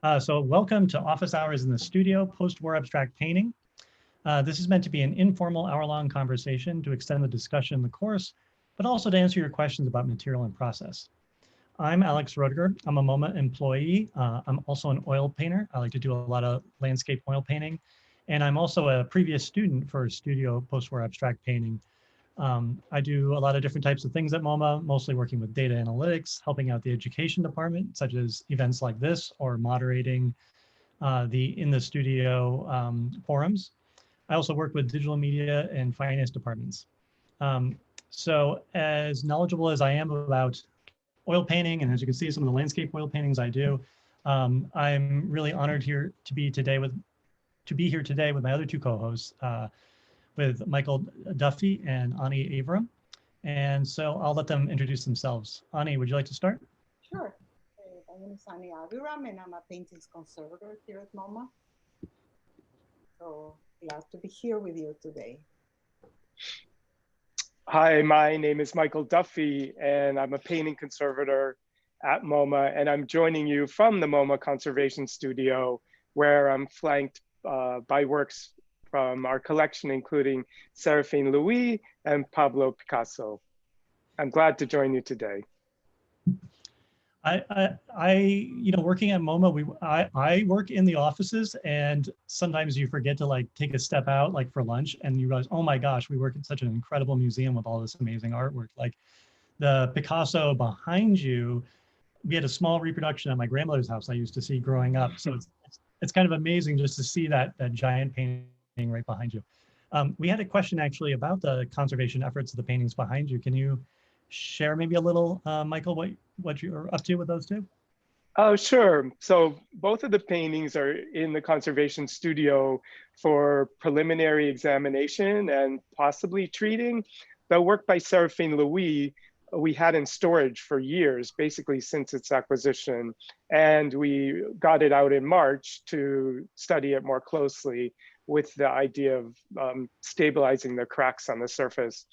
So welcome to Office Hours in the Studio, Postwar Abstract Painting. This is meant to be an informal hour-long conversation to extend the discussion in the course, but also to answer your questions about material and process. I'm Alex Roediger. I'm a MoMA employee. I'm also an oil painter. I like to do a lot of landscape oil painting. And I'm also a previous student for Studio Postwar Abstract Painting. I do a lot of different types of things at MoMA, mostly working with data analytics, helping out the education department, such as events like this, or moderating the in the studio forums. I also work with digital media and finance departments. Um, so as knowledgeable as I am about oil painting, and as you can see, some of the landscape oil paintings I do, I'm really honored here to be here today with my other two co-hosts, with Michael Duffy and Anny Aviram. And so I'll let them introduce themselves. Anny, would you like to start? Sure. My name is Anny Aviram, and I'm a Paintings Conservator here at MoMA. So glad to be here with you today. Hi, my name is Michael Duffy, and I'm a painting conservator at MoMA, and I'm joining you from the MoMA Conservation Studio, where I'm flanked by works from our collection, including Seraphine Louis and Pablo Picasso. I'm glad to join you today. Working at MoMA, I work in the offices, and sometimes you forget to like take a step out, like for lunch, and you realize, oh my gosh, we work in such an incredible museum with all this amazing artwork. Like the Picasso behind you, we had a small reproduction at my grandmother's house I used to see growing up. So it's kind of amazing just to see that giant painting right behind you. We had a question actually about the conservation efforts of the paintings behind you. Can you share maybe a little, Michael, what you're up to with those two? Oh, sure. So both of the paintings are in the conservation studio for preliminary examination and possibly treating. The work by Seraphine Louis we had in storage for years, basically since its acquisition. And we got it out in March to study it more closely with the idea of stabilizing the cracks on the surface.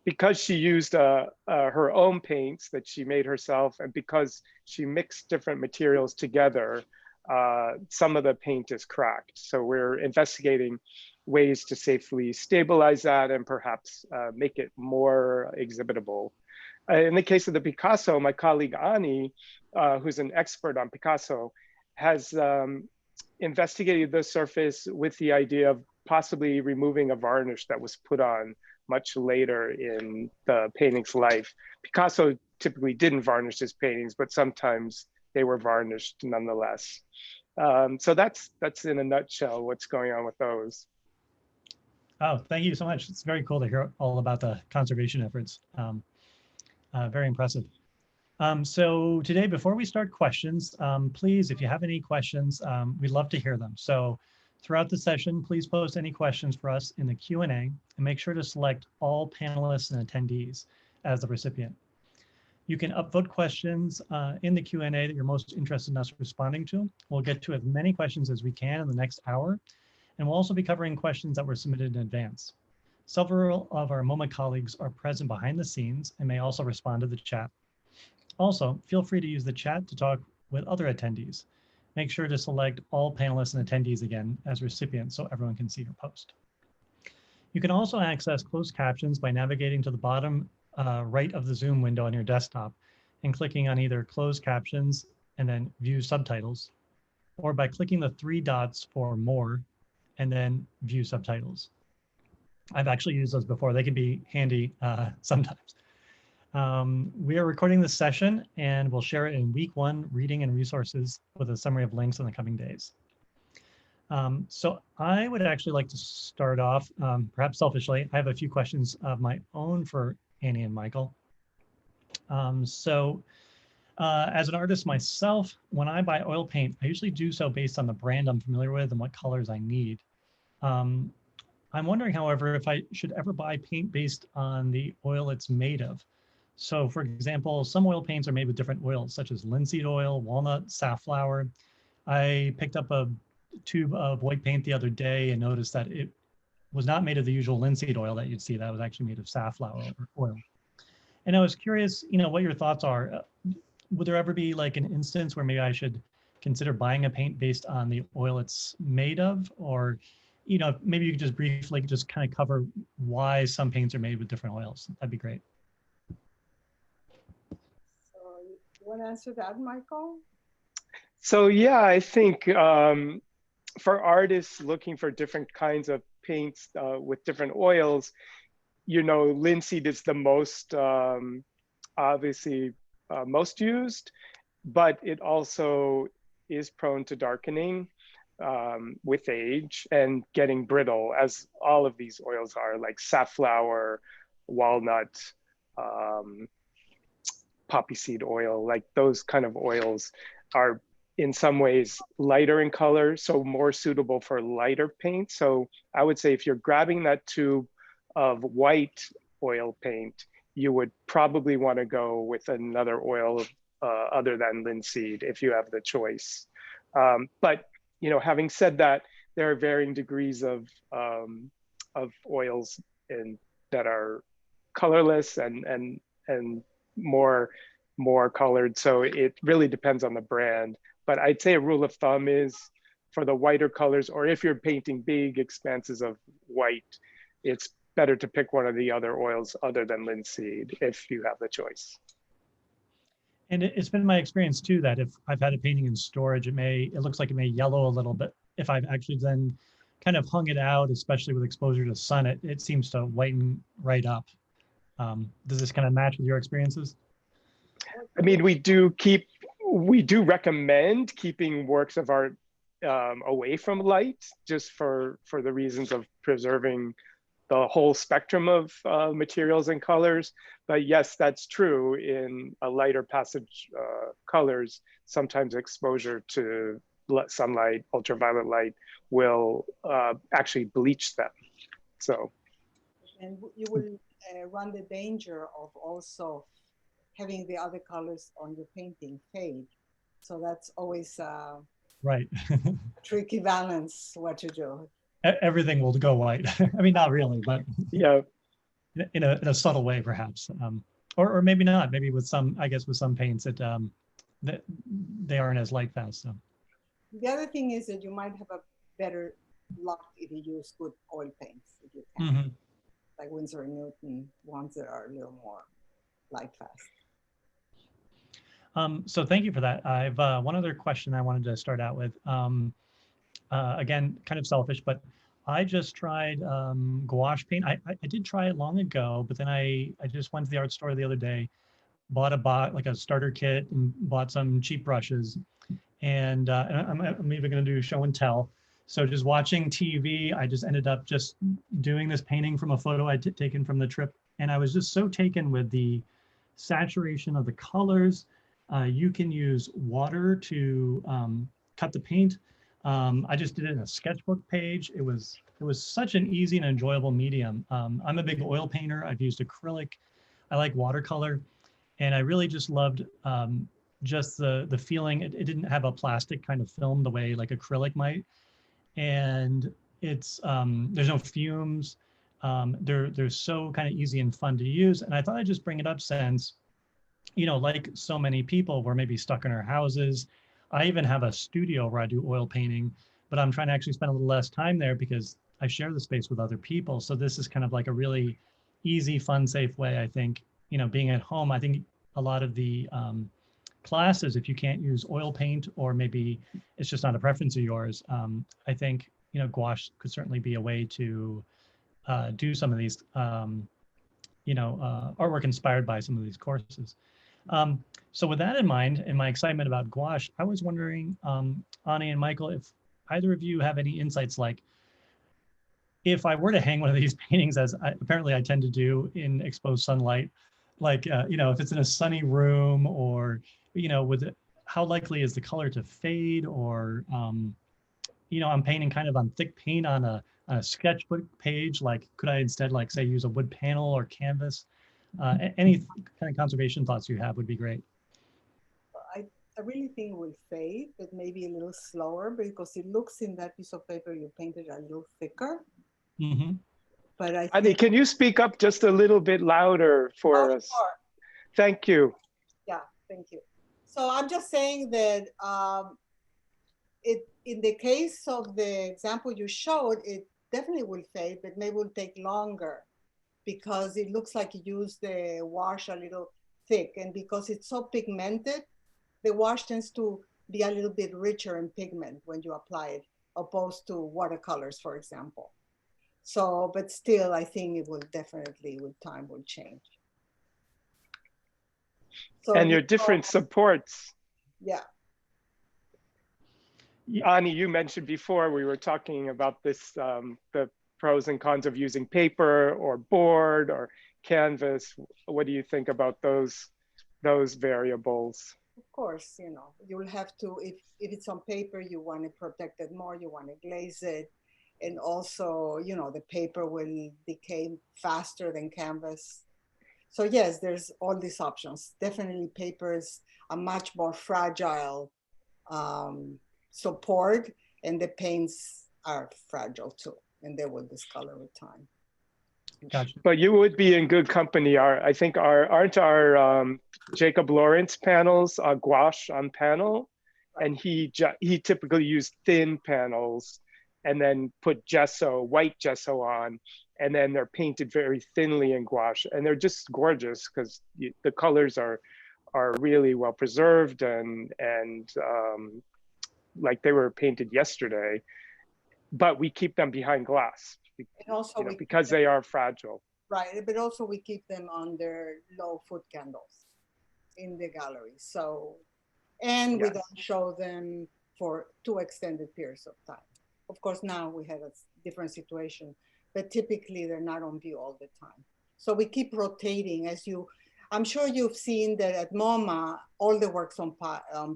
Because she used her own paints that she made herself, and because she mixed different materials together, some of the paint is cracked. So we're investigating ways to safely stabilize that and perhaps make it more exhibitable. In the case of the Picasso, my colleague Anny, who's an expert on Picasso, has investigated the surface with the idea of possibly removing a varnish that was put on much later in the painting's life. Picasso typically didn't varnish his paintings, but sometimes they were varnished nonetheless. So that's in a nutshell what's going on with those. Oh, thank you so much. It's very cool to hear all about the conservation efforts. Very impressive. So today, before we start questions, please, if you have any questions, we'd love to hear them. So throughout the session, please post any questions for us in the Q&A, and make sure to select all panelists and attendees as the recipient. You can upvote questions in the Q&A that you're most interested in us responding to. We'll get to as many questions as we can in the next hour, and we'll also be covering questions that were submitted in advance. Several of our MoMA colleagues are present behind the scenes and may also respond to the chat. Also, feel free to use the chat to talk with other attendees. Make sure to select all panelists and attendees again as recipients so everyone can see your post. You can also access closed captions by navigating to the bottom right of the Zoom window on your desktop and clicking on either closed captions and then view subtitles, or by clicking the three dots for more and then view subtitles. I've actually used those before. They can be handy sometimes. We are recording this session and we'll share it in week 1 reading and resources with a summary of links in the coming days. So I would actually like to start off, perhaps selfishly. I have a few questions of my own for Anny and Michael. As an artist myself, when I buy oil paint, I usually do so based on the brand I'm familiar with and what colors I need. I'm wondering, however, if I should ever buy paint based on the oil it's made of. So for example, some oil paints are made with different oils, such as linseed oil, walnut, safflower. I picked up a tube of white paint the other day and noticed that it was not made of the usual linseed oil that you'd see. That was actually made of safflower oil. And I was curious, what your thoughts are. Would there ever be like an instance where maybe I should consider buying a paint based on the oil it's made of? Or, maybe you could just briefly just kind of cover why some paints are made with different oils. That'd be great. So you want to answer that, Michael? So yeah, I think for artists looking for different kinds of paints with different oils, linseed is the most obviously most used, but it also is prone to darkening with age and getting brittle, as all of these oils are, like safflower, walnut, poppy seed oil. Like those kind of oils are in some ways lighter in color, so more suitable for lighter paint. So I would say if you're grabbing that tube of white oil paint, you would probably want to go with another oil other than linseed if you have the choice. But having said that, there are varying degrees of oils that are colorless and more colored. So it really depends on the brand. But I'd say a rule of thumb is for the whiter colors, or if you're painting big expanses of white, it's better to pick one of the other oils other than linseed if you have the choice. And it's been my experience too that if I've had a painting in storage, it looks like it may yellow a little bit. If I've actually then kind of hung it out, especially with exposure to sun, it seems to whiten right up. Does this kind of match with your experiences? I mean, we do recommend keeping works of art away from light, just for the reasons of preserving the whole spectrum of materials and colors. But yes, that's true in a lighter passage colors. Sometimes exposure to sunlight, ultraviolet light will actually bleach them. So. And you will run the danger of also having the other colors on your painting fade. So that's always right. tricky balance what to do. Everything will go white. I mean, not really, but yeah, in a subtle way, perhaps, or maybe not. Maybe with some, I guess, with some paints that they aren't as light fast. So the other thing is that you might have a better luck if you use good oil paints. If you can, mm-hmm. like Winsor and Newton, ones that are a little more light fast. So thank you for that. I've one other question I wanted to start out with. Again, kind of selfish, but I just tried gouache paint. I did try it long ago, but then I just went to the art store the other day, bought like a starter kit and bought some cheap brushes. And I'm even going to do show and tell. So just watching TV, I just ended up just doing this painting from a photo I'd taken from the trip. And I was just so taken with the saturation of the colors. You can use water to cut the paint. I just did it in a sketchbook page. It was such an easy and enjoyable medium. I'm a big oil painter. I've used acrylic. I like watercolor. And I really just loved just the feeling. It didn't have a plastic kind of film the way like acrylic might. And it's there's no fumes. They're so kind of easy and fun to use. And I thought I'd just bring it up since, like so many people, we're maybe stuck in our houses. I even have a studio where I do oil painting, but I'm trying to actually spend a little less time there because I share the space with other people. So this is kind of like a really easy, fun, safe way, I think, being at home. I think a lot of the classes, if you can't use oil paint or maybe it's just not a preference of yours, I think, gouache could certainly be a way to do some of these, artwork inspired by some of these courses. So with that in mind, and my excitement about gouache, I was wondering, Anny and Michael, if either of you have any insights, like if I were to hang one of these paintings, as apparently I tend to do in exposed sunlight, like, if it's in a sunny room or, how likely is the color to fade, or, I'm painting kind of on thick paint on a sketchbook page, like could I instead like say use a wood panel or canvas? Any kind of conservation thoughts you have would be great. I really think it will fade, but maybe a little slower because it looks in that piece of paper you painted a little thicker. Mm-hmm. But Anny, can you speak up just a little bit louder for us? Sure. Thank you. Yeah, thank you. So I'm just saying that in the case of the example you showed, it definitely will fade, but maybe will take longer because it looks like you use the wash a little thick, and because it's so pigmented, the wash tends to be a little bit richer in pigment when you apply it, opposed to watercolors, for example. So, but still, I think it will definitely, with time, will change. So And your different supports. Yeah. Anny, you mentioned before we were talking about this, the pros and cons of using paper or board or canvas. What do you think about those variables? Of course, you know, you will have to, if it's on paper, you want to protect it more, you want to glaze it. And also, you know, the paper will decay faster than canvas. So yes, there's all these options. Definitely paper is a much more fragile support, and the paints are fragile too, and they will discolor with time. Gotcha. But you would be in good company. Aren't our Jacob Lawrence panels gouache on panel? And he typically used thin panels and then put gesso, white gesso on, and then they're painted very thinly in gouache, and they're just gorgeous because the colors are really well preserved and like they were painted yesterday. But we keep them behind glass, and also because they are fragile. Right, but also we keep them under low foot candles in the gallery. So, and we don't show them for too extended periods of time. Of course, now we have a different situation, but typically they're not on view all the time. So we keep rotating as you, I'm sure you've seen that at MoMA, all the works on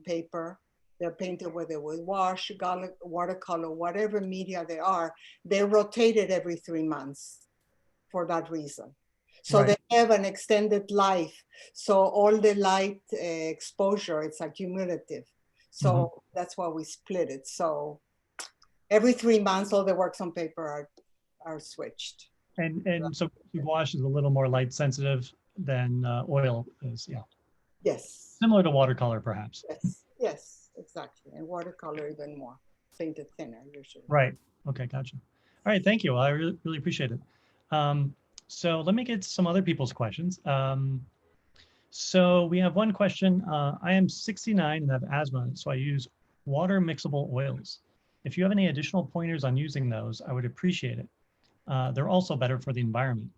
paper, they're painted whether with wash, watercolor, whatever media they are, they're rotated every 3 months for that reason. So they have an extended life. So all the light exposure, it's accumulative. So that's why we split it. So every 3 months, all the works on paper are switched. And so gouache is a little more light sensitive than oil is, yeah. Yes. Similar to watercolor, perhaps. Yes, yes, exactly. And watercolor even more, painted thinner usually. Right. Okay, gotcha. All right, thank you. I really appreciate it. So let me get some other people's questions. So we have one question. I am 69 and have asthma, so I use water mixable oils. If you have any additional pointers on using those, I would appreciate it. They're also better for the environment.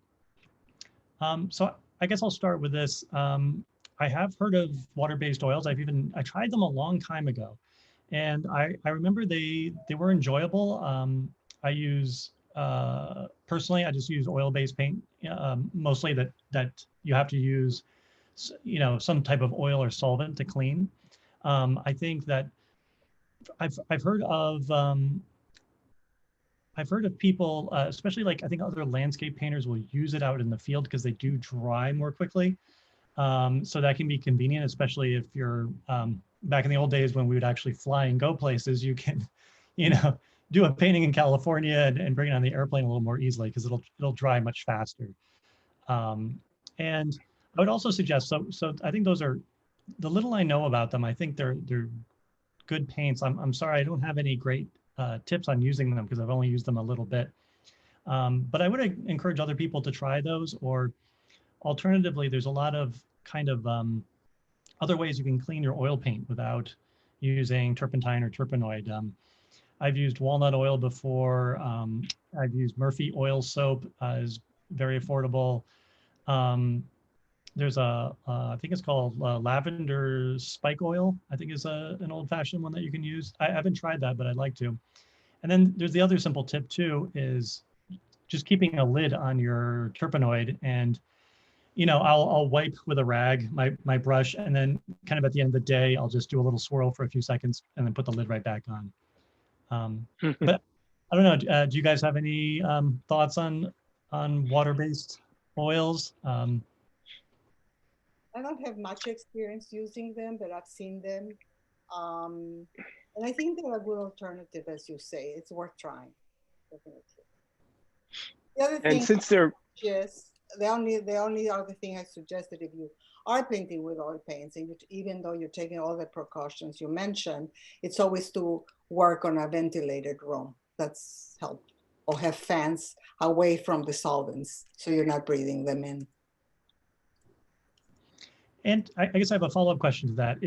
So I guess I'll start with this. I have heard of water-based oils. I tried them a long time ago, and I remember they were enjoyable. I use personally, I just use oil-based paint, mostly that you have to use, some type of oil or solvent to clean. I think that I've heard of people, especially like I think other landscape painters will use it out in the field because they do dry more quickly. So that can be convenient, especially if you're back in the old days when we would actually fly and go places. You can, do a painting in California and bring it on the airplane a little more easily because it'll dry much faster. And I would also suggest, so I think those are the little I know about them. I think they're good paints. I'm sorry I don't have any great tips on using them because I've only used them a little bit. But I would encourage other people to try those, or alternatively, there's a lot of kind of other ways you can clean your oil paint without using turpentine or turpenoid. I've used walnut oil before. I've used Murphy oil soap, is very affordable. There's I think it's called lavender spike oil, I think is an old-fashioned one that you can use. I haven't tried that, but I'd like to. And then there's the other simple tip too, is just keeping a lid on your turpenoid, and I'll wipe with a rag my brush, and then kind of at the end of the day, I'll just do a little swirl for a few seconds and then put the lid right back on. But I don't know, do you guys have any thoughts on water-based oils? I don't have much experience using them, but I've seen them. And I think they're a good alternative, as you say. It's worth trying, definitely. The other thing, and since they're yes, the only other thing I suggested, if you are painting with oil paints, and even though you're taking all the precautions you mentioned, it's always to work on a ventilated room. That's helped. Or have fans away from the solvents so you're not breathing them in. And I guess I have a follow-up question to that.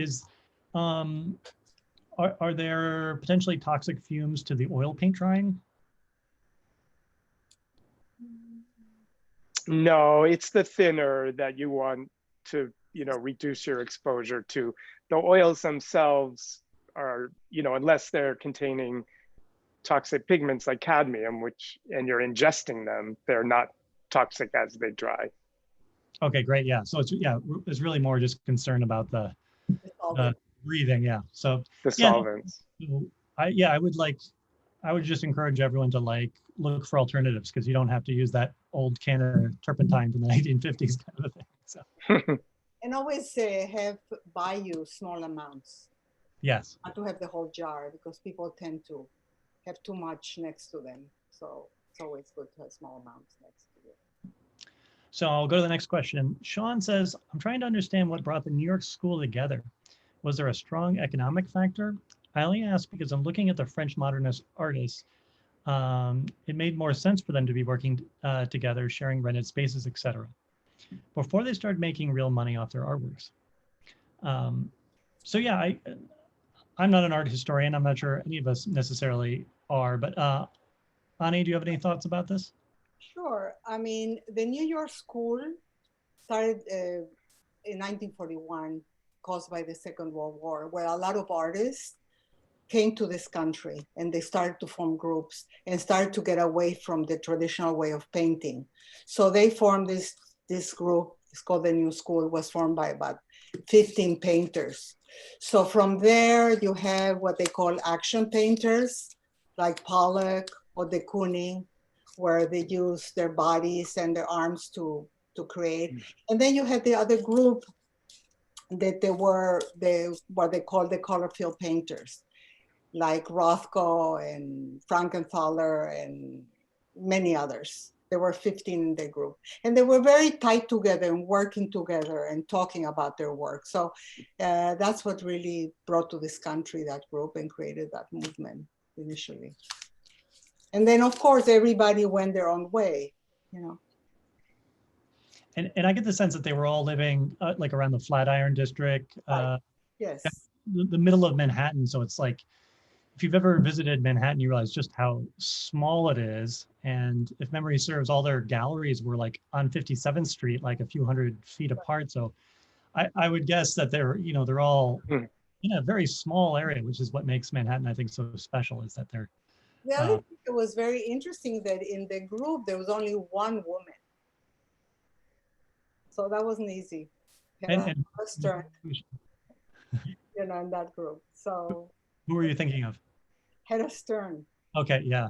Are there potentially toxic fumes to the oil paint drying? No, it's the thinner that you want to, reduce your exposure to. The oils themselves are, unless they're containing toxic pigments like cadmium, and you're ingesting them, they're not toxic as they dry. Okay, great. Yeah. So it's really more just concern about the breathing. Yeah. So the solvents. So I would just encourage everyone to look for alternatives, because you don't have to use that old can of turpentine from the 1950s kind of thing. So. And always buy you small amounts. Yes. Not to have the whole jar, because people tend to have too much next to them. So it's always good to have small amounts next to you. So I'll go to the next question. Sean says, I'm trying to understand what brought the New York school together. Was there a strong economic factor? I only ask because I'm looking at the French modernist artists. It made more sense for them to be working together, sharing rented spaces, etc., before they started making real money off their artworks. So yeah, I'm not an art historian. I'm not sure any of us necessarily are, but Anny, do you have any thoughts about this? Sure. I mean, the New York school started in 1941, caused by the Second World War, where a lot of artists came to this country and they started to form groups and started to get away from the traditional way of painting. So they formed this group. It's called the New School. It was formed by about 15 painters. So from there, you have what they call action painters, like Pollock or de Kooning, where they use their bodies and their arms to create. And then you had the other group that what they call the color field painters, like Rothko and Frankenthaler and many others. There were 15 in the group. And they were very tight together and working together and talking about their work. So that's what really brought to this country that group and created that movement initially. And then, of course, everybody went their own way, And I get the sense that they were all living around the Flatiron district. Right. Yes. The middle of Manhattan. So it's like, if you've ever visited Manhattan, you realize just how small it is. And if memory serves, all their galleries were on 57th Street, a few hundred feet apart. So I would guess that they're all in a very small area, which is what makes Manhattan, I think, so special, is that they're. The other thing that was very interesting, that in the group, there was only one woman. So that wasn't easy. And Stern, in that group. So. Who were you thinking of? Hedda Stern. Okay, yeah.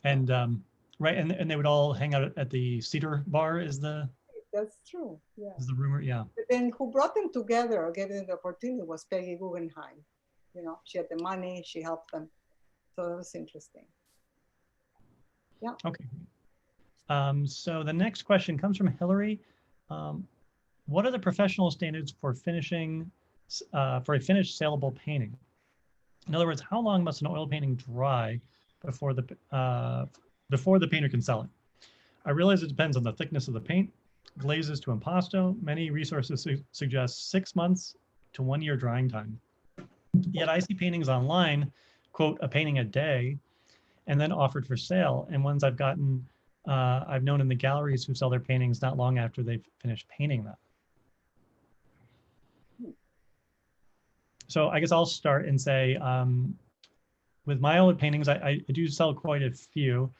And right, and they would all hang out at the Cedar Bar, That's true, yeah. Is the rumor, yeah. But then who brought them together or gave them the opportunity was Peggy Guggenheim. She had the money, she helped them. So that was interesting. Yeah. Okay. So the next question comes from Hillary. What are the professional standards for finishing, for a finished saleable painting? In other words, how long must an oil painting dry before the painter can sell it? I realize it depends on the thickness of the paint, glazes to impasto. Many resources suggest 6 months to 1 year drying time. Yet I see paintings online, quote, a painting a day, and then offered for sale. And ones I've known in the galleries who sell their paintings not long after they've finished painting them. So I guess I'll start and say, with my oil paintings, I do sell quite a few,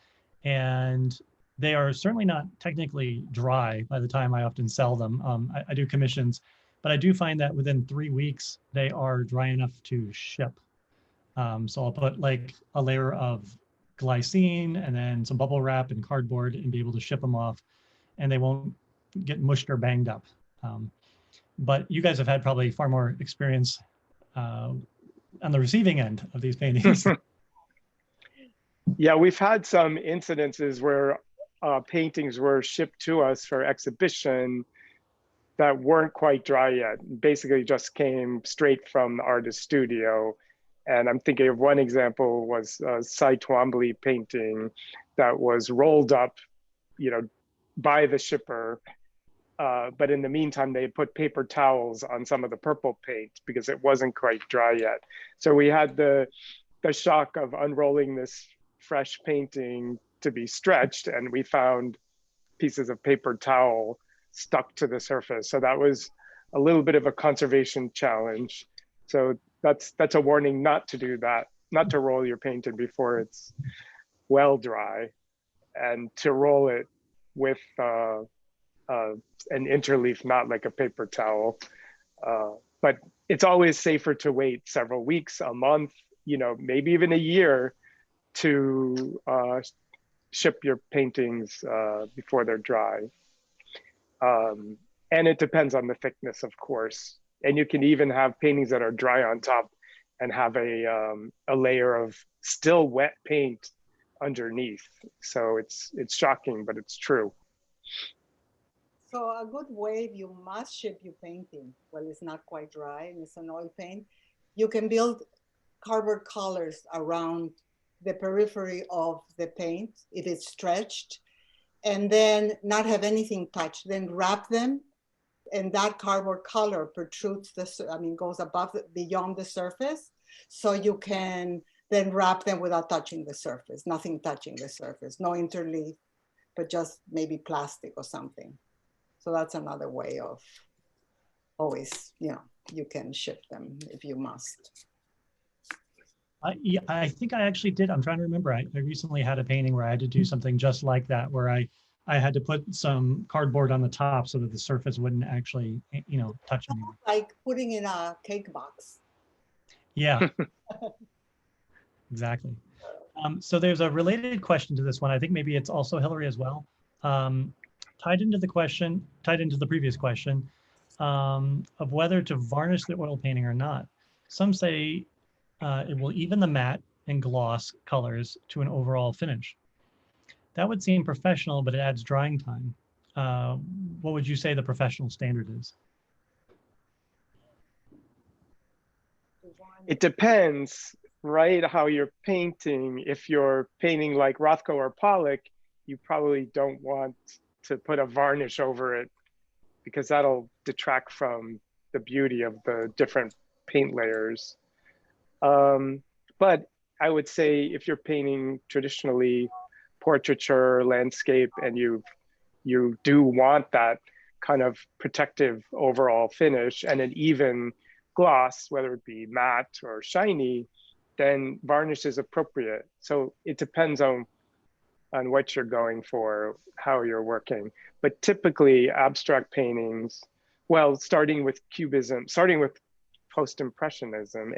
and they are certainly not technically dry by the time I often sell them. I do commissions, but I do find that within 3 weeks, they are dry enough to ship. So I'll put a layer of glycine and then some bubble wrap and cardboard and be able to ship them off, and they won't get mushed or banged up. But you guys have had probably far more experience on the receiving end of these paintings. Yeah, we've had some incidences where paintings were shipped to us for exhibition that weren't quite dry yet. Basically just came straight from the artist's studio. And I'm thinking of one example was a Cy Twombly painting that was rolled up, by the shipper. But in the meantime, they put paper towels on some of the purple paint because it wasn't quite dry yet. So we had the shock of unrolling this fresh painting to be stretched, and we found pieces of paper towel stuck to the surface. So that was a little bit of a conservation challenge. So that's a warning not to do that, not to roll your painting before it's well dry, and to roll it with an interleaf, not like a paper towel. But it's always safer to wait several weeks, a month, maybe even a year to ship your paintings before they're dry. And it depends on the thickness, of course. And you can even have paintings that are dry on top and have a layer of still wet paint underneath. So it's shocking, but it's true. So a good way, if you must ship your painting, well, it's not quite dry and it's an oil paint, you can build cardboard collars around the periphery of the paint if it's stretched, and then not have anything touched, then wrap them, and that cardboard collar protrudes goes above, beyond the surface, so you can then wrap them without touching the surface, nothing touching the surface, no interleaf, but just maybe plastic or something. So that's another way of always, you can ship them if you must. Yeah, I think I actually did. I'm trying to remember. I recently had a painting where I had to do something just like that, where I had to put some cardboard on the top so that the surface wouldn't actually, touch anything. Like putting in a cake box. Yeah, exactly. So there's a related question to this one. I think maybe it's also Hillary as well. Tied into the previous question of whether to varnish the oil painting or not. Some say it will even the matte and gloss colors to an overall finish. That would seem professional, but it adds drying time. What would you say the professional standard is? It depends, right, how you're painting. If you're painting like Rothko or Pollock, you probably don't want to put a varnish over it because that'll detract from the beauty of the different paint layers. But I would say if you're painting traditionally portraiture, landscape, and you do want that kind of protective overall finish and an even gloss, whether it be matte or shiny, then varnish is appropriate. So it depends on what you're going for, how you're working. But typically abstract paintings, well, starting with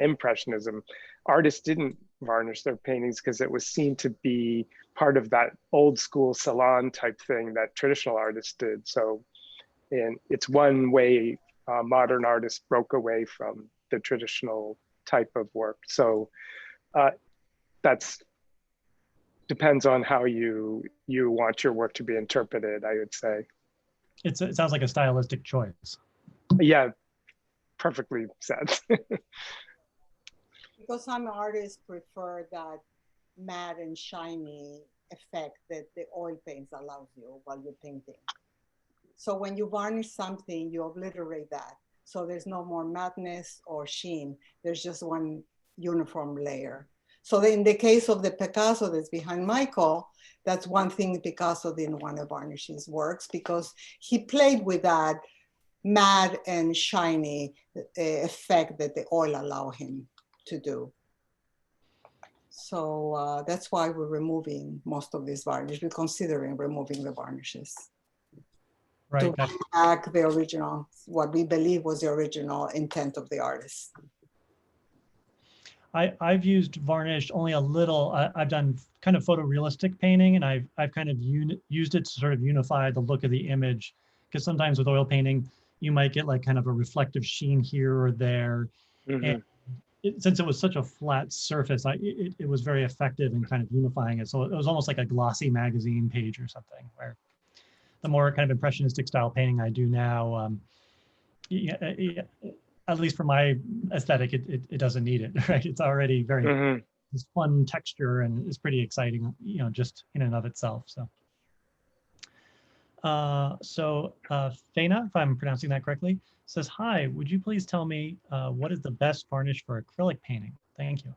Impressionism, artists didn't varnish their paintings because it was seen to be part of that old school salon type thing that traditional artists did. So, and it's one way modern artists broke away from the traditional type of work. So that's depends on how you want your work to be interpreted, I would say. It sounds like a stylistic choice. Yeah, perfectly said. Because some artists prefer that matte and shiny effect that the oil paints allows you while you're painting. So when you varnish something, you obliterate that. So there's no more matteness or sheen. There's just one uniform layer. So in the case of the Picasso that's behind Michael, that's one thing Picasso didn't want to varnish his works because he played with that matte and shiny effect that the oil allow him to do. So that's why we're removing most of this varnish. We're considering removing the varnishes. Right. To bring back the original, what we believe was the original intent of the artist. I've used varnish only a little. I've done kind of photorealistic painting, and I've kind of used it to sort of unify the look of the image. Because sometimes with oil painting, you might get like kind of a reflective sheen here or there. Mm-hmm. And since it was such a flat surface, it was very effective in kind of unifying it. So it was almost like a glossy magazine page or something. Where the more kind of impressionistic style painting I do now, yeah, at least for my aesthetic, it doesn't need it, right? It's already very this fun texture and it's pretty exciting, just in and of itself. So, Faina, if I'm pronouncing that correctly, says, "Hi, would you please tell me what is the best varnish for acrylic painting? Thank you."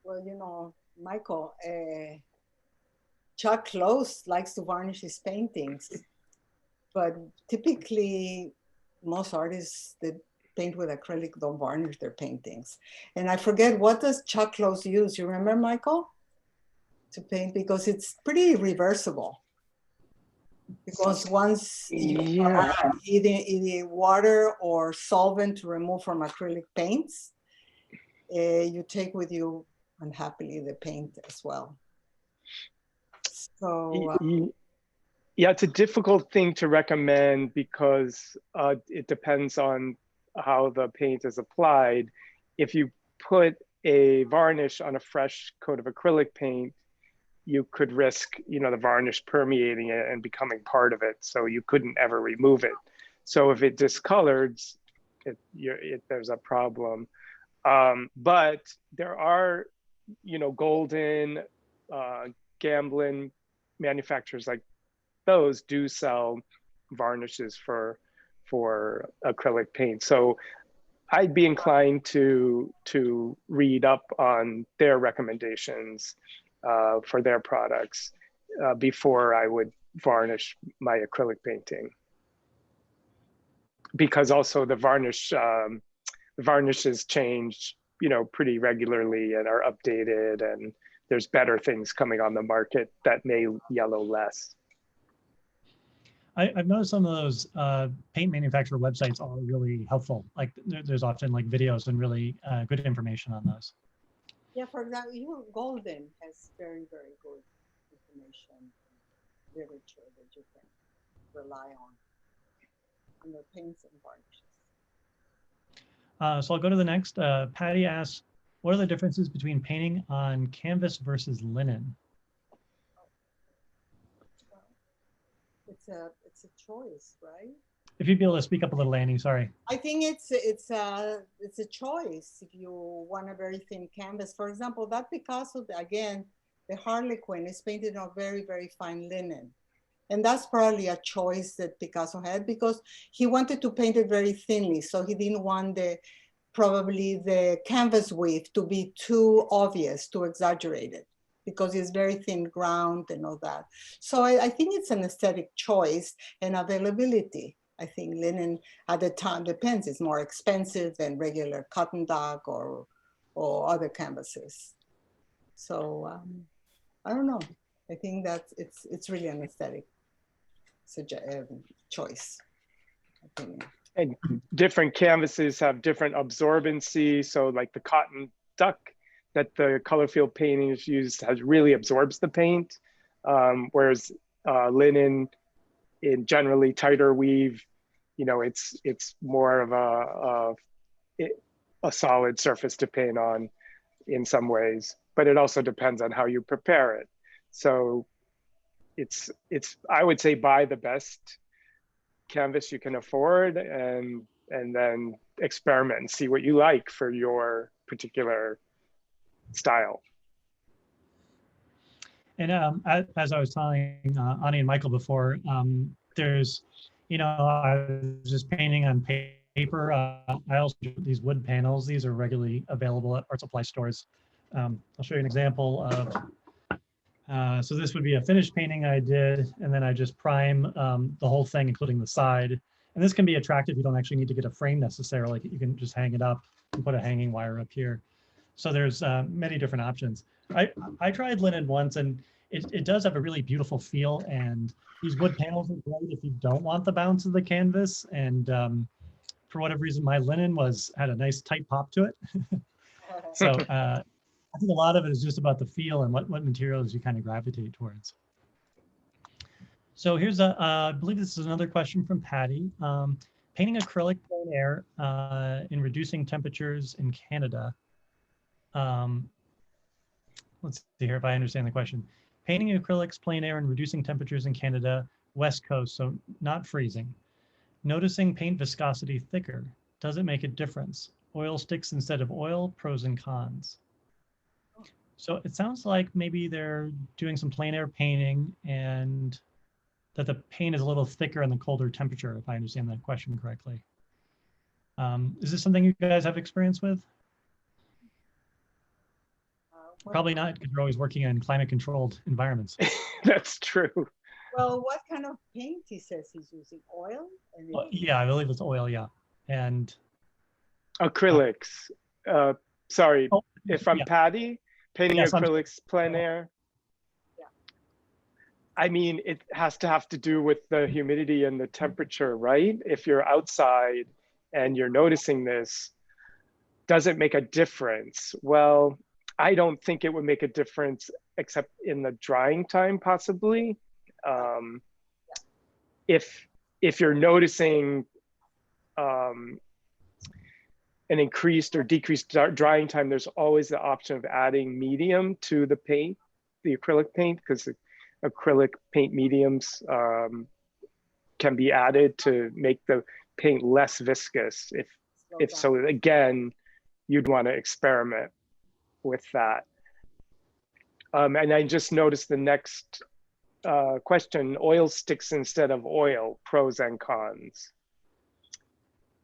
Well, Michael, Chuck Close likes to varnish his paintings, but typically most artists that paint with acrylic don't varnish their paintings. And I forget, what does Chuck Close use? You remember, Michael? To paint, because it's pretty reversible. Because once you add either water or solvent to remove from acrylic paints, you take with you unhappily the paint as well. So yeah, it's a difficult thing to recommend because it depends on how the paint is applied. If you put a varnish on a fresh coat of acrylic paint, you could risk, the varnish permeating it and becoming part of it, so you couldn't ever remove it. So if it discolors, there's a problem. But there are, Golden, Gamblin manufacturers like those do sell varnishes for acrylic paint. So I'd be inclined to read up on their recommendations for their products before I would varnish my acrylic painting. Because also the varnishes change, pretty regularly and are updated, and there's better things coming on the market that may yellow less. I've noticed some of those paint manufacturer websites are really helpful. Like there's often like videos and really good information on those. Yeah, for example, Golden has very, very good information, literature that you can rely on their paints and varnishes. So I'll go to the next. Patty asks, what are the differences between painting on canvas versus linen? Well, it's a choice, right? If you'd be able to speak up a little, Annie, sorry. I think it's a choice. If you want a very thin canvas, for example, that Picasso, again, the Harlequin is painted on very, very fine linen. And that's probably a choice that Picasso had because he wanted to paint it very thinly. So he didn't want probably the canvas width to be too obvious, too exaggerated, because it's very thin ground and all that. So I think it's an aesthetic choice and availability. I think linen at the time depends. It's more expensive than regular cotton duck or other canvases. So I don't know. I think that it's really an aesthetic choice. Opinion. And different canvases have different absorbency. So like the cotton duck that the color field painting is used really absorbs the paint, whereas linen in generally tighter weave, it's more of a solid surface to paint on in some ways, but it also depends on how you prepare it. So it's I would say buy the best canvas you can afford and then experiment and see what you like for your particular style. And as I was telling Anny and Michael before, there's, I was just painting on paper. I also do these wood panels. These are regularly available at art supply stores. I'll show you an example of, so this would be a finished painting I did, and then I just prime the whole thing, including the side. And this can be attractive. You don't actually need to get a frame necessarily. You can just hang it up and put a hanging wire up here. So there's many different options. I tried linen once, and it does have a really beautiful feel. And these wood panels are great if you don't want the bounce of the canvas. And for whatever reason, my linen had a nice tight pop to it. So I think a lot of it is just about the feel and what materials you kind of gravitate towards. So here's I believe this is another question from Patty. Painting acrylic plein air in reducing temperatures in Canada. Let's see here if I understand the question. Painting acrylics, plein air, and reducing temperatures in Canada, West Coast, so not freezing. Noticing paint viscosity thicker. Does it make a difference? Oil sticks instead of oil, pros and cons. So it sounds like maybe they're doing some plein air painting and that the paint is a little thicker in the colder temperature, if I understand that question correctly. Is this something you guys have experience with? Probably not, because you're always working in climate controlled environments. That's true. Well, what kind of paint he says he's using? Oil? Yeah, I believe it's oil, yeah. And acrylics. Sorry, oh, if I'm yeah. Patty, painting Yes, acrylics plein air. Yeah. I mean, it has to have to do with the humidity and the temperature, right? If you're outside and you're noticing this, does it make a difference? Well, I don't think it would make a difference except in the drying time, possibly. If you're noticing an increased or decreased drying time, there's always the option of adding medium to the paint, the acrylic paint, because acrylic paint mediums can be added to make the paint less viscous. If so, again, you'd want to experiment with that. And I just noticed the next question, oil sticks instead of oil, pros and cons.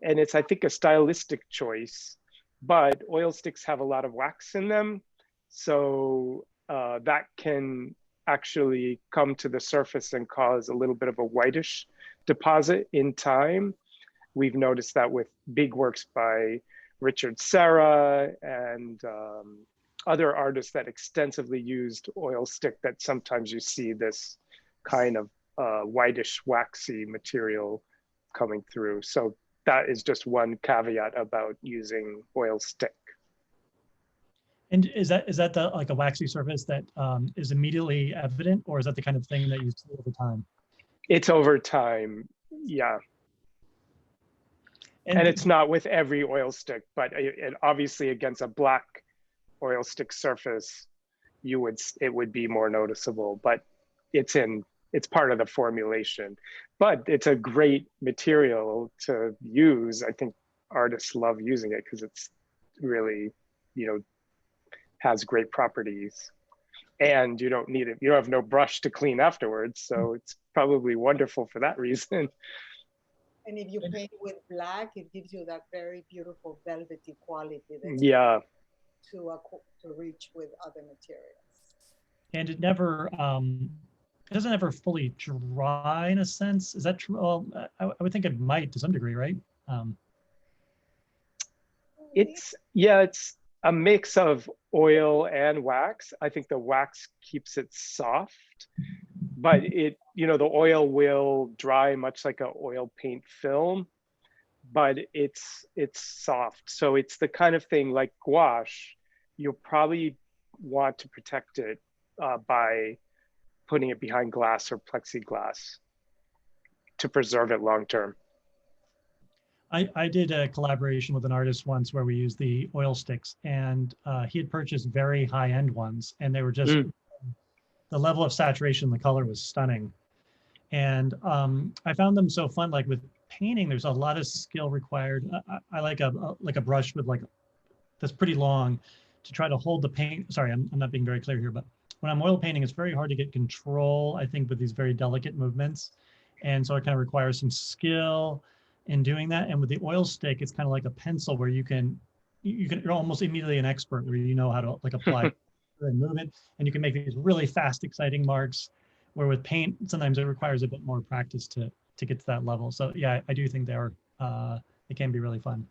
And it's, I think, a stylistic choice, but oil sticks have a lot of wax in them. So that can actually come to the surface and cause a little bit of a whitish deposit in time. We've noticed that with big works by Richard Serra and other artists that extensively used oil stick, that sometimes you see this kind of whitish, waxy material coming through. So that is just one caveat about using oil stick. And is that the, like a waxy surface that is immediately evident, or is that the kind of thing that you see over time? It's over time, yeah. And it's not with every oil stick, but it obviously against a black oil stick surface, it would be more noticeable, but it's part of the formulation. But it's a great material to use. I think artists love using it because it's really, has great properties. And you don't need it. You don't have no brush to clean afterwards. So it's probably wonderful for that reason. And if you paint with black, it gives you that very beautiful velvety quality that to reach with other materials. And it never, it doesn't ever fully dry in a sense. Is that true? Well, I would think it might to some degree, right? It's a mix of oil and wax. I think the wax keeps it soft, but the oil will dry much like an oil paint film, but it's soft. So it's the kind of thing like gouache, you'll probably want to protect it by putting it behind glass or plexiglass to preserve it long term. I did a collaboration with an artist once where we used the oil sticks, and he had purchased very high-end ones, and they were just, the level of saturation in the color was stunning. And I found them so fun. Like with painting, there's a lot of skill required. I like a brush with that's pretty long to try to hold the paint. Sorry, I'm not being very clear here, but when I'm oil painting, it's very hard to get control, I think, with these very delicate movements. And so it kind of requires some skill in doing that. And with the oil stick, it's kind of like a pencil where you're almost immediately an expert, where you know how to apply and move it, and you can make these really fast, exciting marks, where with paint, sometimes it requires a bit more practice to get to that level. So yeah, I do think it can be really fun.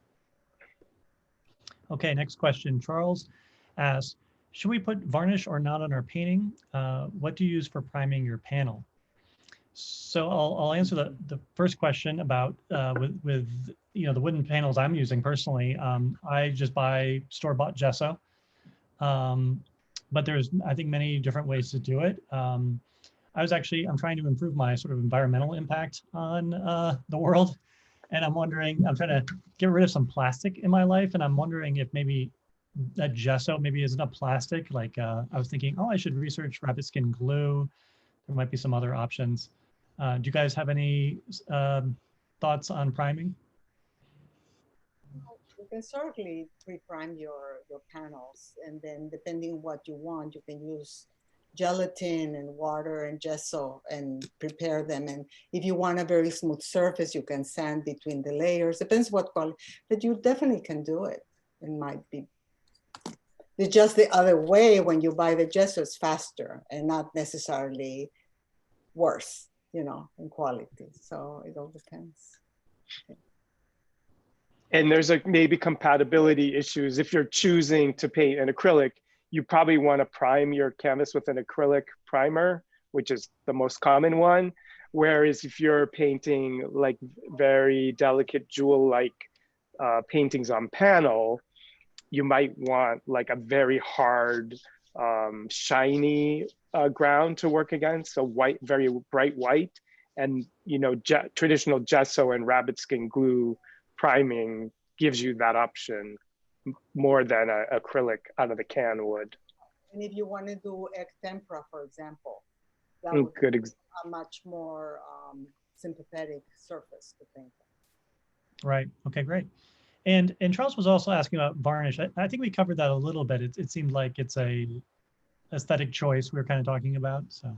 Okay, next question. Charles asks, should we put varnish or not on our painting? What do you use for priming your panel? So I'll answer the first question about with the wooden panels I'm using personally. I just buy store-bought gesso, but there's, I think, many different ways to do it. I'm trying to improve my sort of environmental impact on the world, and I'm trying to get rid of some plastic in my life, and I'm wondering if maybe that gesso maybe isn't a plastic. Like I was thinking, oh, I should research rabbit skin glue. There might be some other options. Do you guys have any thoughts on priming? You can certainly pre-prime your panels, and then depending what you want, you can use gelatin and water and gesso and prepare them. And if you want a very smooth surface, you can sand between the layers. Depends what quality, but you definitely can do it. It might be. It's just the other way. When you buy the gesso, it's faster and not necessarily worse, you know, in quality. So it all depends. And there's maybe compatibility issues. If you're choosing to paint an acrylic, you probably want to prime your canvas with an acrylic primer, which is the most common one. Whereas if you're painting like very delicate jewel-like paintings on panel, you might want like a very hard, shiny ground to work against, so white, very bright white. And you know, traditional gesso and rabbit skin glue priming gives you that option more than an acrylic out of the can would. And if you want to do egg tempera, for example, that would be a much more sympathetic surface to paint. Right. Okay, great. And Charles was also asking about varnish. I think we covered that a little bit. It seemed like it's a aesthetic choice we were kind of talking about. So,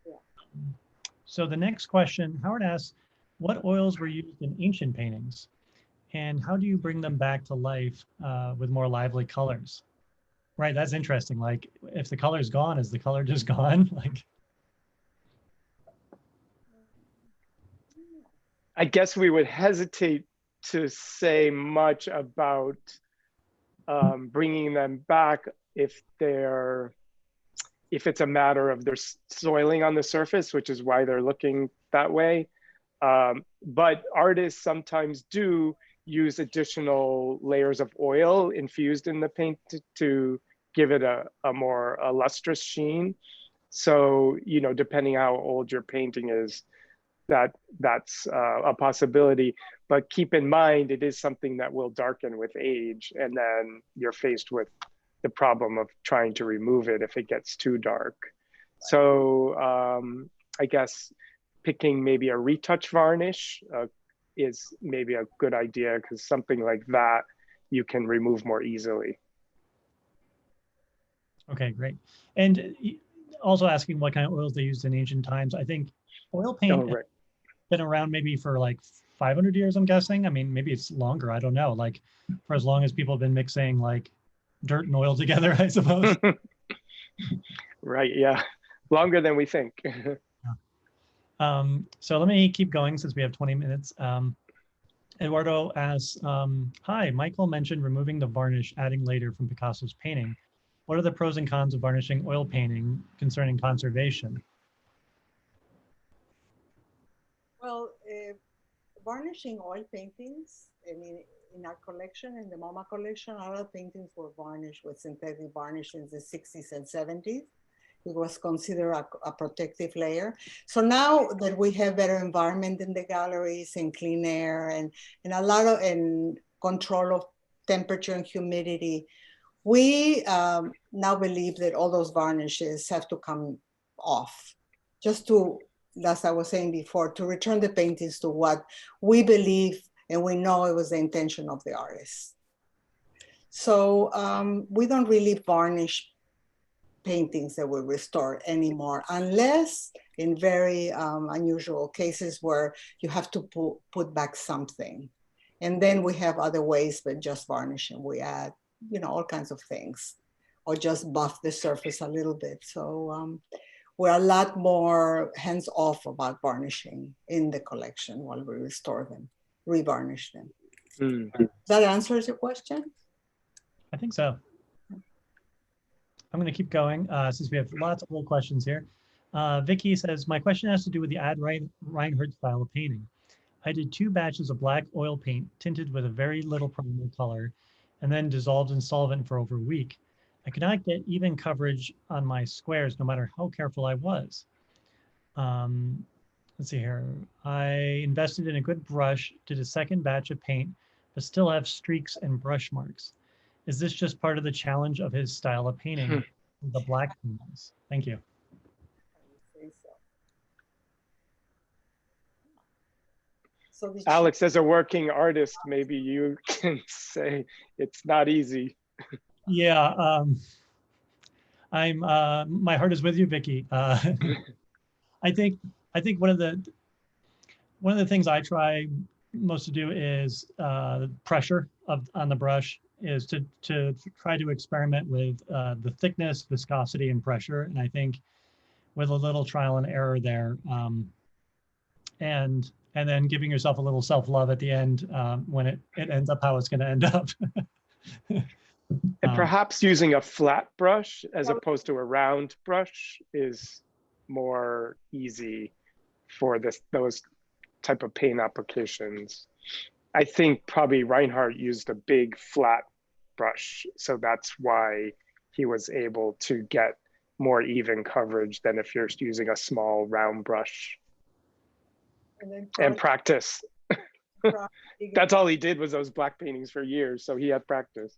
yeah. So the next question, Howard asks, what oils were used in ancient paintings? And how do you bring them back to life with more lively colors? Right, that's interesting. Like, if the color's gone, is the color just gone? Like, I guess we would hesitate to say much about bringing them back if it's a matter of their soiling on the surface, which is why they're looking that way. But artists sometimes do use additional layers of oil infused in the paint to give it a more lustrous sheen. So, you know, depending how old your painting is, that's a possibility. But keep in mind, it is something that will darken with age, and then you're faced with the problem of trying to remove it if it gets too dark. So I guess picking maybe a retouch varnish is maybe a good idea, because something like that you can remove more easily. okay, great. And also asking what kind of oils they used in ancient times. I think oil paint has been around maybe for like 500 years, I'm guessing. I mean, maybe it's longer, I don't know. Like, for as long as people have been mixing like dirt and oil together, I suppose. Right, yeah. Longer than we think. So let me keep going since we have 20 minutes. Eduardo asks, hi, Michael mentioned removing the varnish, adding later from Picasso's painting. What are the pros and cons of varnishing oil painting concerning conservation? Well, varnishing oil paintings, I mean, in our collection, in the MoMA collection, a lot of paintings were varnished with synthetic varnish in the 60s and 70s. It was considered a protective layer. So now that we have better environment in the galleries and clean air and a lot of control of temperature and humidity, we now believe that all those varnishes have to come off, just to, as I was saying before, to return the paintings to what we believe and we know it was the intention of the artist. So we don't really varnish paintings that we restore anymore, unless in very unusual cases where you have to put back something. And then we have other ways, but just varnishing. We add, you know, all kinds of things, or just buff the surface a little bit. So we're a lot more hands-off about varnishing in the collection while we restore them, revarnish them. Does that answers your question? I think so. I'm going to keep going since we have lots of little questions here. Vicky says, my question has to do with the Ad Reinhardt style of painting. I did 2 batches of black oil paint tinted with a very little primer color and then dissolved in solvent for over a week. I could not get even coverage on my squares no matter how careful I was. Let's see here. I invested in a good brush, did a second batch of paint, but still have streaks and brush marks. Is this just part of the challenge of his style of painting, the black panels? Thank you. So Alex, as a working artist, maybe you can say it's not easy. Yeah, I'm. My heart is with you, Vicky. I think one of the things I try most to do is pressure on the brush is to try to experiment with the thickness, viscosity, and pressure. And I think with a little trial and error there, and then giving yourself a little self-love at the end when it ends up how it's going to end up. And perhaps using a flat brush as opposed to a round brush is more easy for those type of paint applications. I think probably Reinhardt used a big flat brush, so that's why he was able to get more even coverage than if you're using a small round brush. And practice. That's all he did was those black paintings for years, so he had practice.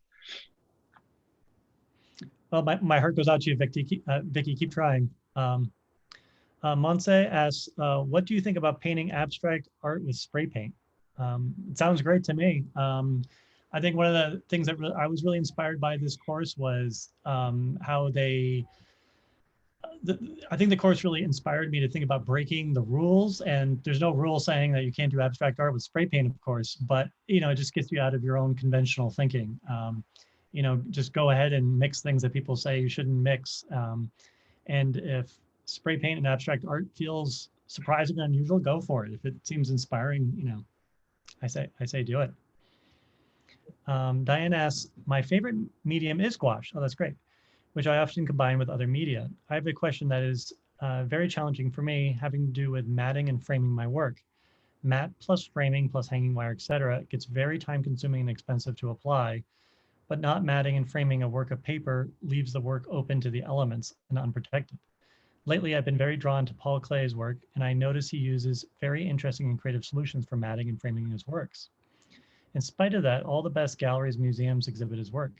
Well, my heart goes out to you, Vicky. Vicky, keep trying. Monse asks, what do you think about painting abstract art with spray paint? It sounds great to me. I think one of the things that I was really inspired by this course was how they, I think the course really inspired me to think about breaking the rules. And there's no rule saying that you can't do abstract art with spray paint, of course, but it just gets you out of your own conventional thinking. Just go ahead and mix things that people say you shouldn't mix. And if spray paint and abstract art feels surprising and unusual, go for it. If it seems inspiring, I say do it. Diane asks, my favorite medium is gouache. Oh, that's great. Which I often combine with other media. I have a question that is very challenging for me, having to do with matting and framing my work. Matte plus framing plus hanging wire, etc. gets very time consuming and expensive to apply, but not matting and framing a work of paper leaves the work open to the elements and unprotected. Lately, I've been very drawn to Paul Klee's work, and I notice he uses very interesting and creative solutions for matting and framing his works. In spite of that, all the best galleries, museums exhibit his work.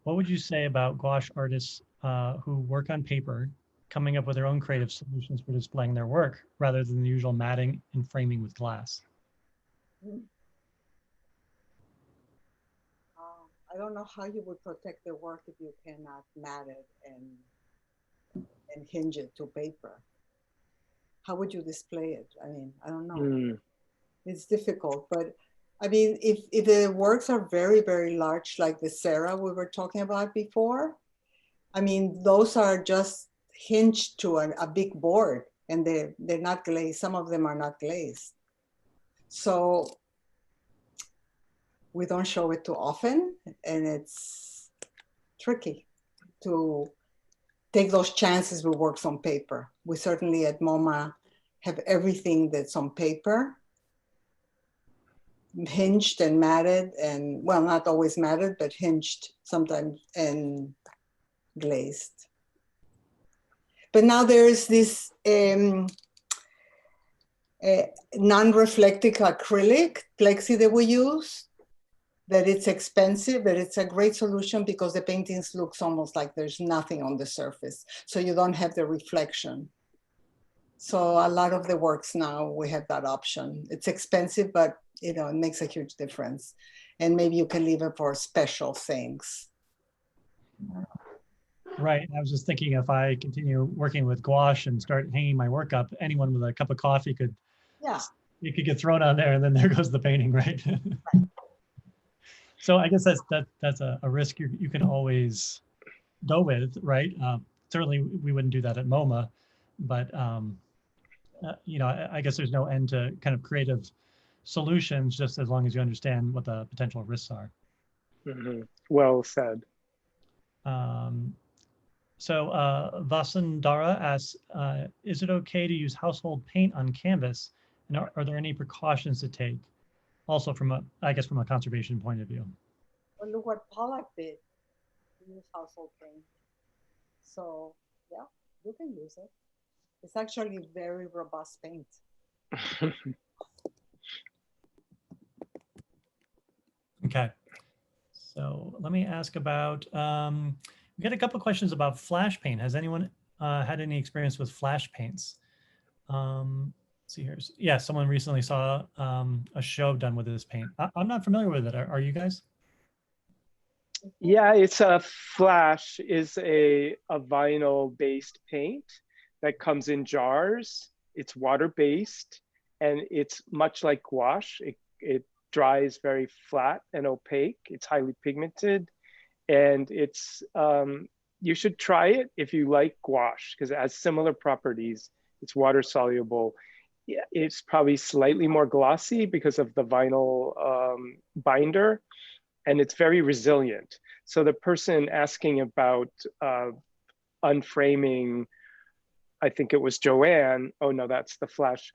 What would you say about gouache artists who work on paper, coming up with their own creative solutions for displaying their work, rather than the usual matting and framing with glass? I don't know how you would protect the work if you cannot mat it and hinge it to paper. How would you display it? I mean, I don't know. It's difficult, but I mean, if the works are very, very large, like the Sarah we were talking about before, I mean, those are just hinged to a big board, and they're not glazed. Some of them are not glazed. So we don't show it too often, and it's tricky to take those chances with works on paper. We certainly at MoMA have everything that's on paper, hinged and matted, and well, not always matted, but hinged sometimes and glazed. But now there's this non-reflective acrylic plexi that we use, that it's expensive, but it's a great solution because the paintings looks almost like there's nothing on the surface. So you don't have the reflection. So a lot of the works now, we have that option. It's expensive, but it makes a huge difference. And maybe you can leave it for special things. Right. I was just thinking if I continue working with gouache and start hanging my work up, anyone with a cup of coffee could, it could get thrown on there, and then there goes the painting, right? So I guess that's a risk you can always go with, right? Certainly we wouldn't do that at MoMA, but I guess there's no end to kind of creative solutions, just as long as you understand what the potential risks are. Well said. So Vasundara asks, is it okay to use household paint on canvas? And are there any precautions to take? Also from a conservation point of view. Well, look what Pollock did. He used household paint. So yeah, you can use it. It's actually very robust paint. Okay. So let me ask about, we got a couple of questions about flash paint. Has anyone had any experience with flash paints? Let's see here. Yeah, someone recently saw a show done with this paint. I'm not familiar with it. Are you guys? Yeah, it's a flash is a vinyl-based paint that comes in jars. It's water-based, and it's much like gouache. It dries very flat and opaque. It's highly pigmented, and it's you should try it if you like gouache because it has similar properties. It's water soluble. Yeah, it's probably slightly more glossy because of the vinyl binder, and it's very resilient. So the person asking about unframing, I think it was Joanne. Oh no, that's the flash.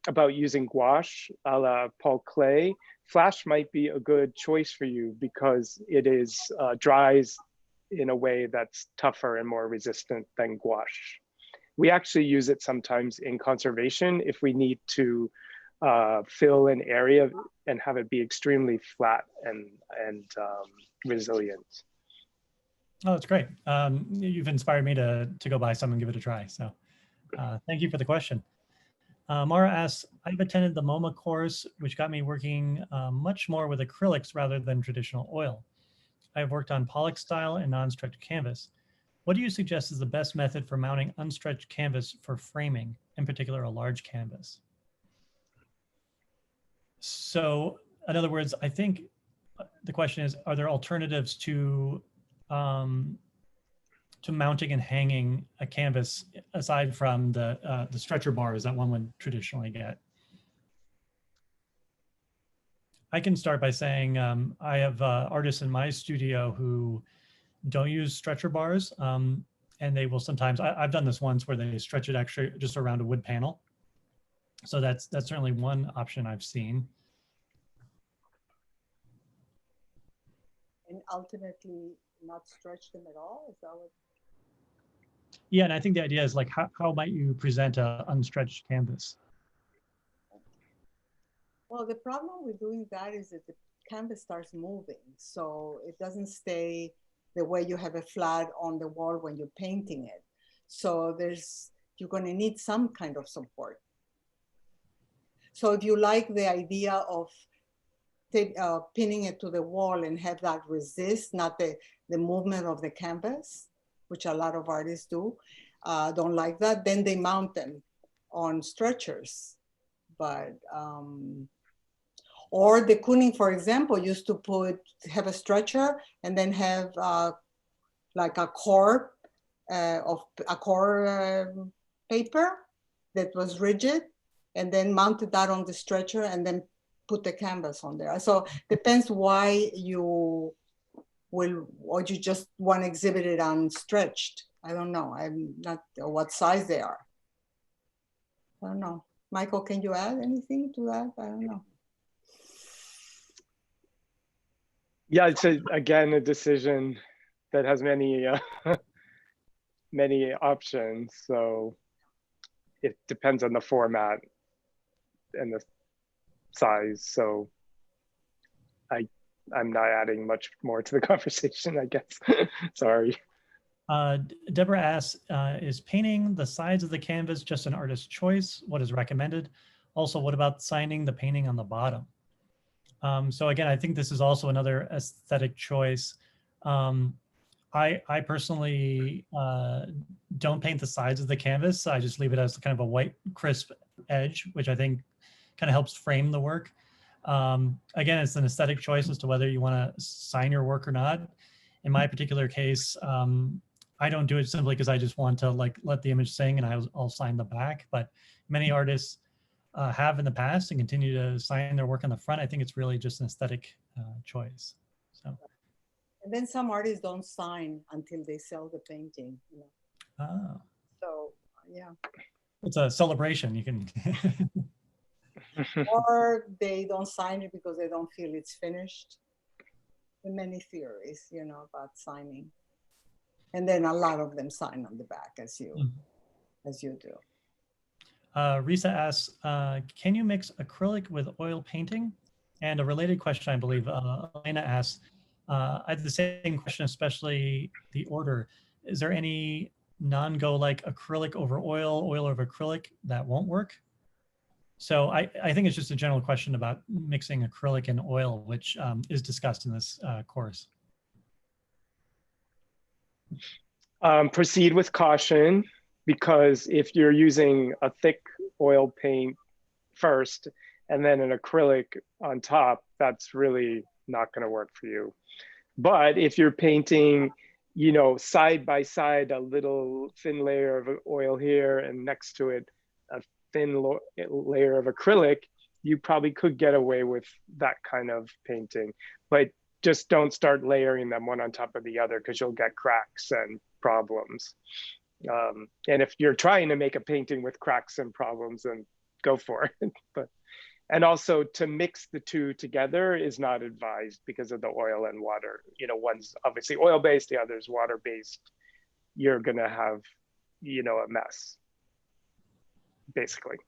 About using gouache a la Paul Klee. Flash might be a good choice for you because it is dries in a way that's tougher and more resistant than gouache. We actually use it sometimes in conservation if we need to fill an area and have it be extremely flat and resilient. Oh, that's great. You've inspired me to go buy some and give it a try. So thank you for the question. Mara asks, I've attended the MoMA course, which got me working much more with acrylics rather than traditional oil. I've worked on Pollock style and non-stretched canvas. What do you suggest is the best method for mounting unstretched canvas for framing, in particular a large canvas? So in other words, I think the question is, are there alternatives to mounting and hanging a canvas aside from the stretcher bars that one would traditionally get? I can start by saying I have artists in my studio who don't use stretcher bars, and they will sometimes, I've done this once where they stretch it actually just around a wood panel. So that's certainly one option I've seen. And ultimately not stretch them at all? Is that what? Yeah, and I think the idea is like, how might you present a unstretched canvas? Well, the problem with doing that is that the canvas starts moving. So it doesn't stay the way you have a flat on the wall when you're painting it. So you're going to need some kind of support. So if you like the idea of pinning it to the wall and have that resist, not the movement of the canvas, which a lot of artists do, don't like that, then they mount them on stretchers. But, or de Kooning, for example, used to have a stretcher and then have like a core paper that was rigid, and then mounted that on the stretcher and then put the canvas on there. So depends why you will, or you just want to exhibit it unstretched. I don't know. I'm not what size they are. I don't know. Michael, can you add anything to that? I don't know. Yeah, it's again a decision that has many many options. So it depends on the format and the size. So I'm not adding much more to the conversation, I guess. Sorry. Deborah asks, is painting the sides of the canvas just an artist's choice? What is recommended? Also, what about signing the painting on the bottom? So again, I think this is also another aesthetic choice. I personally don't paint the sides of the canvas. I just leave it as kind of a white, crisp edge, which I think kind of helps frame the work. Again, it's an aesthetic choice as to whether you want to sign your work or not. In my particular case, I don't do it simply because I just want to like let the image sing and I'll sign the back. But many artists have in the past and continue to sign their work on the front. I think it's really just an aesthetic choice. So. And then some artists don't sign until they sell the painting. You know? Oh. So yeah. It's a celebration. You can. Or they don't sign it because they don't feel it's finished. There are many theories, you know, about signing. And then a lot of them sign on the back as you do. Risa asks, can you mix acrylic with oil painting? And a related question, I believe, Elena asks, I had the same question, especially the order. Is there any non-go like acrylic over oil, oil over acrylic that won't work? So I think it's just a general question about mixing acrylic and oil, which is discussed in this course. Proceed with caution, because if you're using a thick oil paint first and then an acrylic on top, that's really not going to work for you. But if you're painting, you know, side by side, a little thin layer of oil here and next to it a thin layer of acrylic, you probably could get away with that kind of painting. But just don't start layering them one on top of the other, because you'll get cracks and problems. And if you're trying to make a painting with cracks and problems, then go for it. But and also to mix the two together is not advised because of the oil and water. You know, one's obviously oil-based, the other's water-based. You're gonna have, you know, a mess, basically.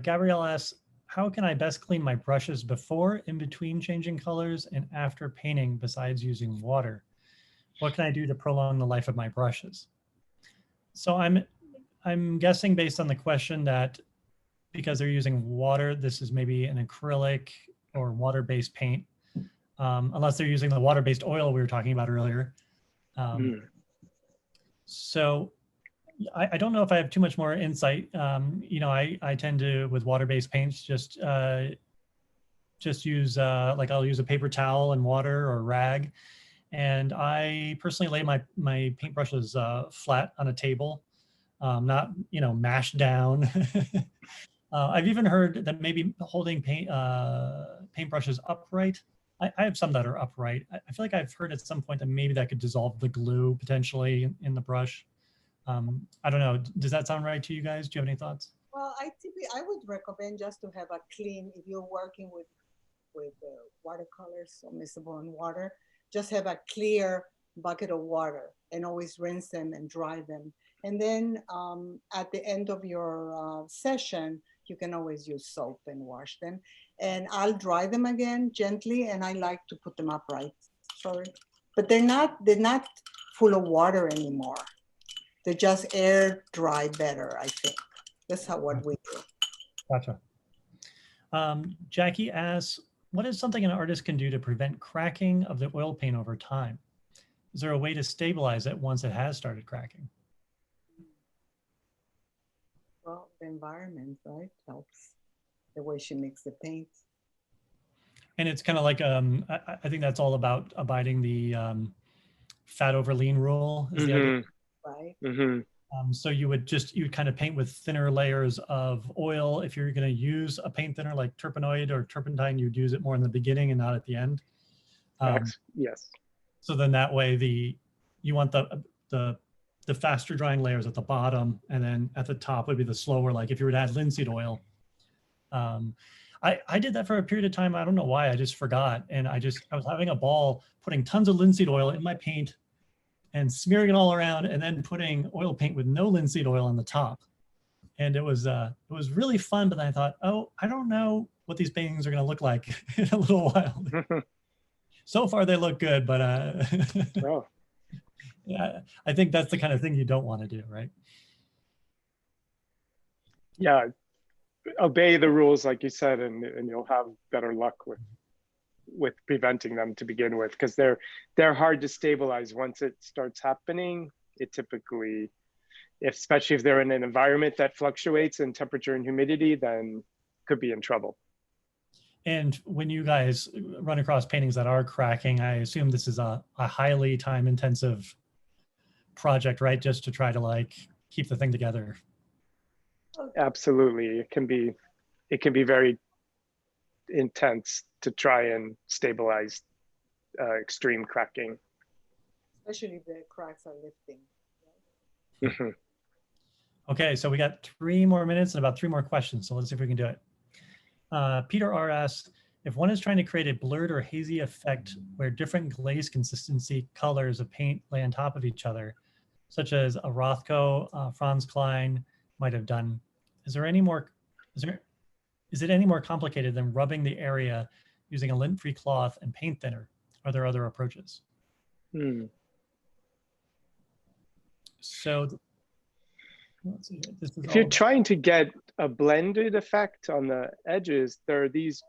Gabrielle asks, how can I best clean my brushes before, in between changing colors, and after painting besides using water? What can I do to prolong the life of my brushes? So I'm guessing based on the question that because they're using water, this is maybe an acrylic or water-based paint, unless they're using the water-based oil we were talking about earlier. So I don't know if I have too much more insight. You know, I tend to, with water-based paints, just use, like I'll use a paper towel and water or rag. And I personally lay my paintbrushes flat on a table, not, you know, mashed down. I've even heard that maybe holding paintbrushes upright. I have some that are upright. I feel like I've heard at some point that maybe that could dissolve the glue potentially in the brush. I don't know. Does that sound right to you guys? Do you have any thoughts? Well, I would recommend just to have a clean, if you're working with watercolors or miscible in water, just have a clear bucket of water and always rinse them and dry them. And then at the end of your session, you can always use soap and wash them. And I'll dry them again gently, and I like to put them upright. Sorry, but they're not full of water anymore. They're just air dry better, I think. That's what we do. Gotcha. Jackie asks, what is something an artist can do to prevent cracking of the oil paint over time? Is there a way to stabilize it once it has started cracking? Well, the environment, right, helps. The way she makes the paint. And it's kind of like, I think that's all about abiding the fat over lean rule. Is the idea. Right. So you would kind of paint with thinner layers of oil. If you're going to use a paint thinner like turpenoid or turpentine, you'd use it more in the beginning and not at the end. Yes. So then that way you want the faster drying layers at the bottom, and then at the top would be the slower, like if you were to add linseed oil. I did that for a period of time. I don't know why, I just forgot. And I was having a ball putting tons of linseed oil in my paint and smearing it all around, and then putting oil paint with no linseed oil on the top. And it was really fun, but then I thought, oh, I don't know what these paintings are going to look like in a little while. So far they look good, but Oh. Yeah, I think that's the kind of thing you don't want to do, right? Yeah, obey the rules like you said, and you'll have better luck with preventing them to begin with, because they're hard to stabilize. Once it starts happening, it typically, especially if they're in an environment that fluctuates in temperature and humidity, then could be in trouble. And when you guys run across paintings that are cracking, I assume this is a highly time intensive project, right? Just to try to like keep the thing together. Absolutely. It can be very intense to try and stabilize extreme cracking. Especially if the cracks are lifting. Okay, so we got 3 more minutes and about 3 more questions. So let's see if we can do it. Peter R asks, if one is trying to create a blurred or hazy effect where different glaze consistency colors of paint lay on top of each other, such as a Rothko, Franz Klein might have done, is it any more complicated than rubbing the area using a lint-free cloth and paint thinner? are there other approaches? So let's see here. This is If all you're about, trying to get a blended effect on the edges, there are these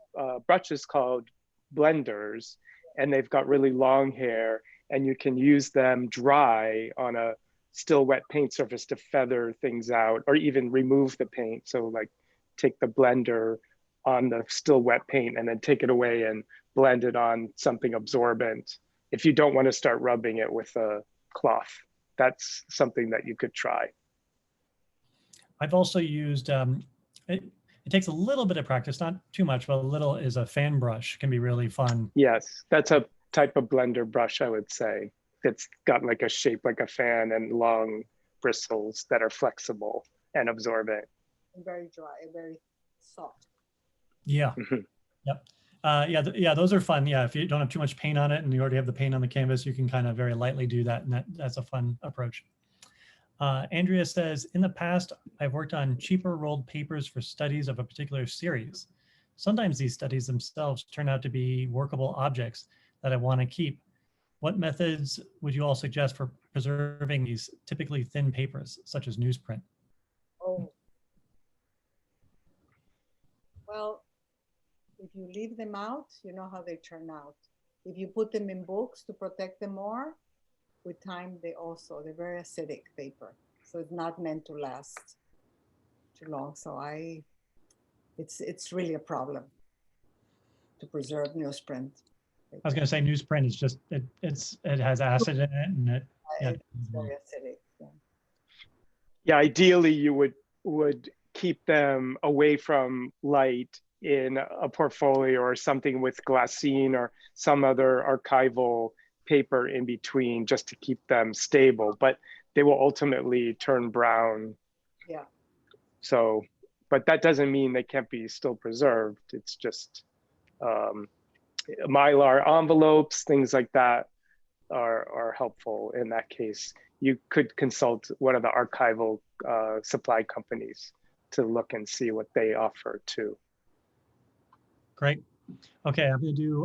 brushes called blenders, and they've got really long hair, and you can use them dry on a still wet paint surface to feather things out, or even remove the paint. So like take the blender on the still wet paint and then take it away and blend it on something absorbent. If you don't want to start rubbing it with a cloth, that's something that you could try. I've also used, it takes a little bit of practice, not too much, but a little, is a fan brush. Can be really fun. Yes, that's a type of blender brush, I would say. It's got like a shape like a fan and long bristles that are flexible and absorbent. And very dry, very soft. Yeah. Yep. Yeah, those are fun. Yeah, if you don't have too much paint on it and you already have the paint on the canvas, you can kind of very lightly do that, and that's a fun approach. Andrea says, in the past, I've worked on cheaper rolled papers for studies of a particular series. Sometimes these studies themselves turn out to be workable objects that I want to keep. What methods would you all suggest for preserving these typically thin papers, such as newsprint? Oh. Well, if you leave them out, you know how they turn out. If you put them in books to protect them more, with time, they're very acidic paper. So it's not meant to last too long. So it's really a problem to preserve newsprint. I was going to say newsprint is just, it has acid in it, and It's very acidic. Yeah. Yeah, ideally you would keep them away from light in a portfolio or something with glassine or some other archival paper in between, just to keep them stable, but they will ultimately turn brown. Yeah. So, but that doesn't mean they can't be still preserved. It's just Mylar envelopes, things like that are helpful in that case. You could consult one of the archival supply companies to look and see what they offer too. Great. Okay, I'm going to do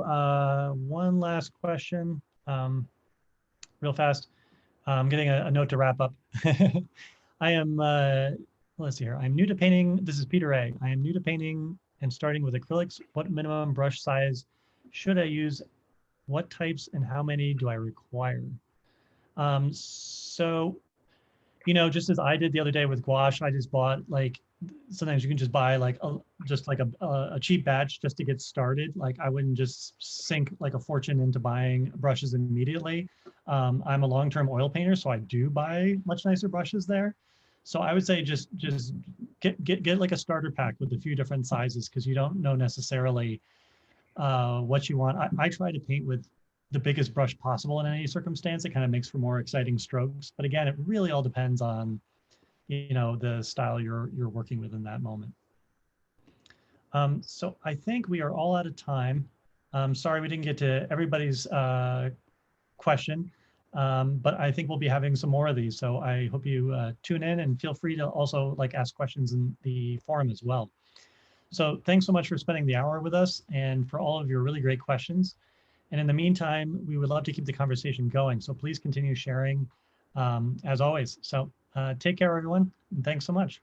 one last question real fast. I'm getting a note to wrap up. I am, let's see here. I'm new to painting. This is Peter A. I am new to painting and starting with acrylics. What minimum brush size should I use? What types and how many do I require? So, you know, just as I did the other day with gouache, I just bought, like, sometimes you can just buy like a cheap batch just to get started. Like, I wouldn't just sink like a fortune into buying brushes immediately. I'm a long-term oil painter, so I do buy much nicer brushes there. So I would say just get like a starter pack with a few different sizes, because you don't know necessarily what you want. I try to paint with the biggest brush possible in any circumstance. It kind of makes for more exciting strokes. But again, it really all depends on, you know, the style you're working with in that moment. So I think we are all out of time. Sorry we didn't get to everybody's question, but I think we'll be having some more of these. So I hope you tune in, and feel free to also like ask questions in the forum as well. So thanks so much for spending the hour with us and for all of your really great questions. And in the meantime, we would love to keep the conversation going. So please continue sharing as always. So take care, everyone, and thanks so much.